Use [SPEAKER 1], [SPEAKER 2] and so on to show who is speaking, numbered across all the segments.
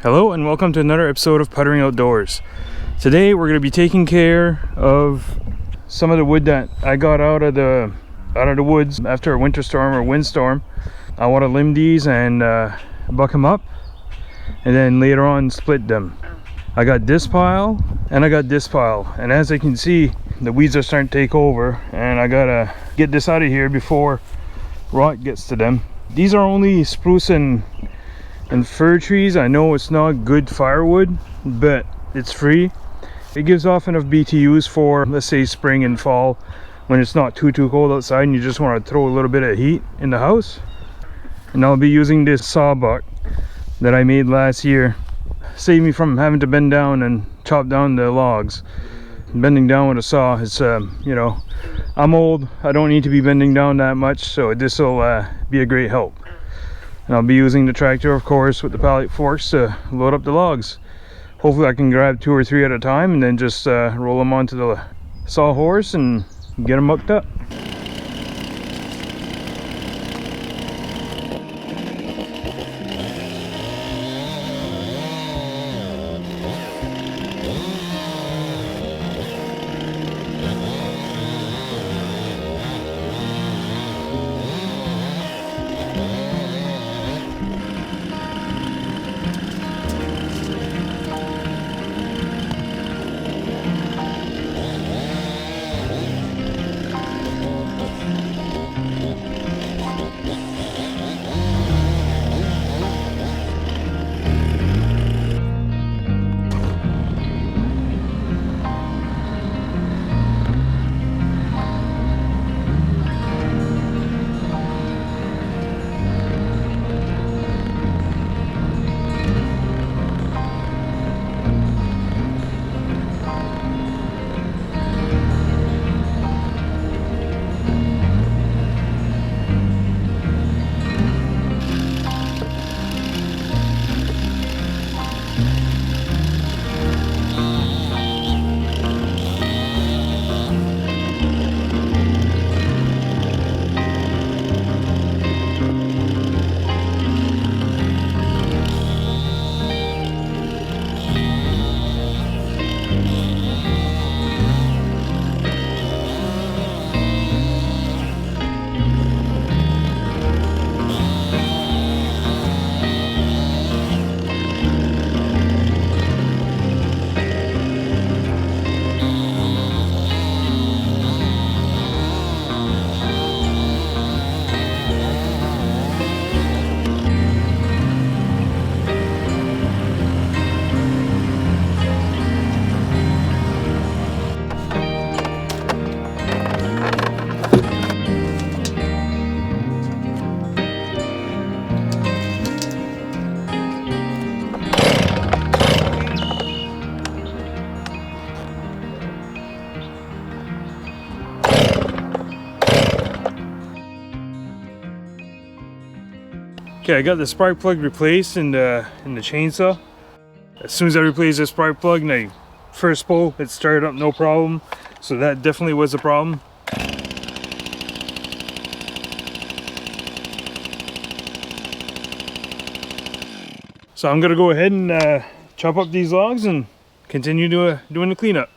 [SPEAKER 1] Hello and welcome to another episode of Puttering Outdoors. Today we're going to be taking care of some of the wood that I got out of the woods after a winter storm or windstorm. I want to limb these and buck them up and then later on split them. I got this pile and I got this pile, and as you can see the weeds are starting to take over and I gotta get this out of here before rot gets to them. These are only spruce and fir trees. I know it's not good firewood, but it's free. It gives off enough BTUs for, let's say, spring and fall when it's not too cold outside and you just want to throw a little bit of heat in the house. And I'll be using this sawbuck that I made last year. Save me from having to bend down and chop down the logs. Bending down with a saw is, you know, I'm old. I don't need to be bending down that much, so this will be a great help. And I'll be using the tractor, of course, with the pallet forks to load up the logs. Hopefully I can grab 2 or 3 at a time and then just roll them onto the sawhorse and get them hooked up. Okay, I got the spark plug replaced in the chainsaw. As soon as I replaced the spark plug and I first pull, it started up no problem. So that definitely was a problem. So I'm gonna go ahead and chop up these logs and continue doing the cleanup.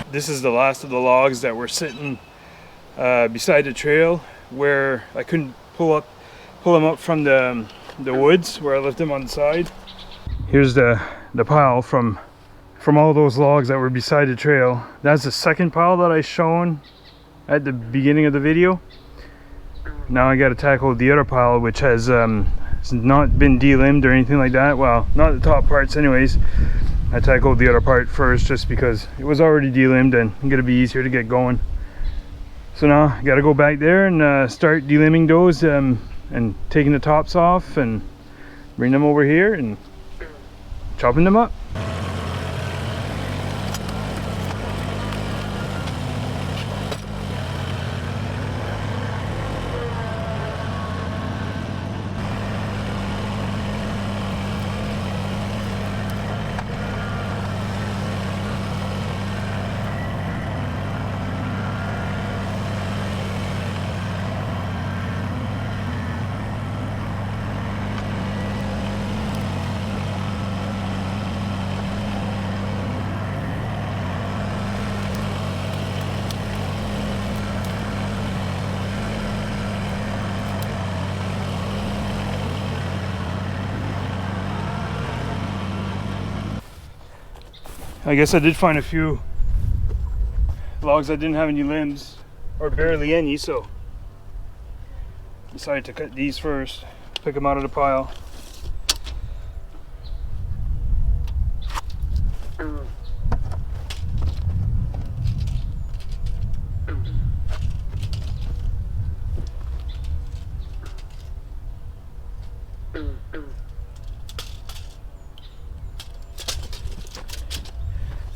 [SPEAKER 1] This is the last of the logs that were sitting beside the trail where I couldn't pull them up from the woods where I left them on the side. Here's the pile from all those logs that were beside the trail. That's the second pile that I shown at the beginning of the video. Now I got to tackle the other pile, which has not been delimbed or anything like that. Well, not the top parts anyways. I tackled the other part first just because it was already delimbed and it's gonna be easier to get going. So now I gotta go back there and start delimbing those and taking the tops off and bring them over here and chopping them up. I guess I did find a few logs that didn't have any limbs, or barely any, so decided to cut these first, pick them out of the pile.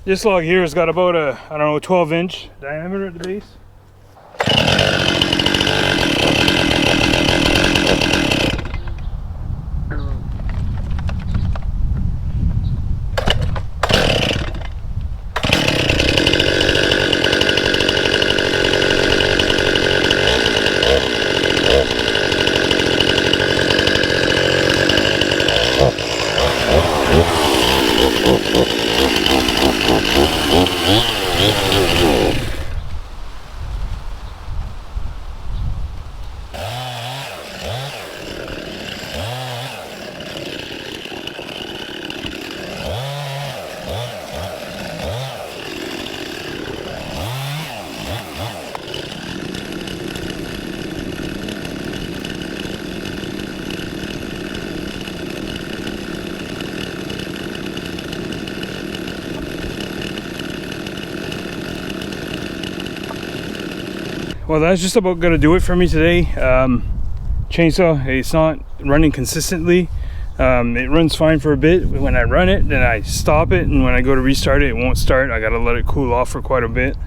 [SPEAKER 1] This log here has got about a, I don't know, 12-inch diameter at the base. Well, that's just about gonna do it for me today. Chainsaw, it's not running consistently. It runs fine for a bit. When I run it, then I stop it, and when I go to restart it, it won't start. I gotta let it cool off for quite a bit.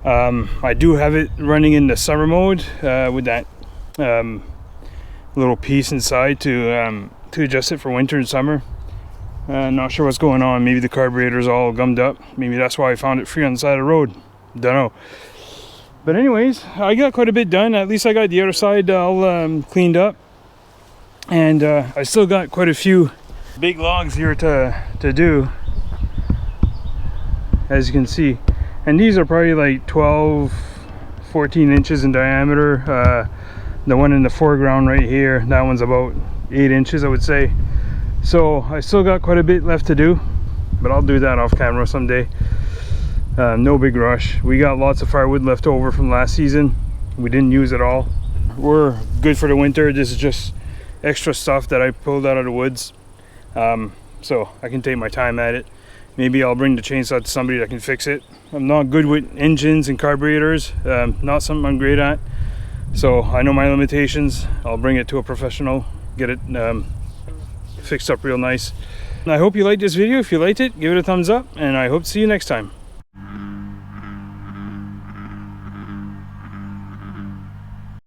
[SPEAKER 1] I do have it running in the summer mode with that little piece inside to adjust it for winter and summer. Not sure what's going on. Maybe the carburetor's all gummed up. Maybe that's why I found it free on the side of the road. Don't know. But anyways, I got quite a bit done. At least I got the other side all cleaned up. And I still got quite a few big logs here to do, as you can see. And these are probably like 12, 14 inches in diameter. The one in the foreground right here, that one's about 8 inches, I would say. So I still got quite a bit left to do, but I'll do that off camera someday. No big rush. We got lots of firewood left over from last season. We didn't use it all. We're good for the winter. This is just extra stuff that I pulled out of the woods, so I can take my time at it. Maybe I'll bring the chainsaw to somebody that can fix it. I'm not good with engines and carburetors, not something I'm great at, so I know my limitations. I'll bring it to a professional, get it fixed up real nice. And I hope you liked this video. If you liked it, give it a thumbs up, and I hope to see you next time.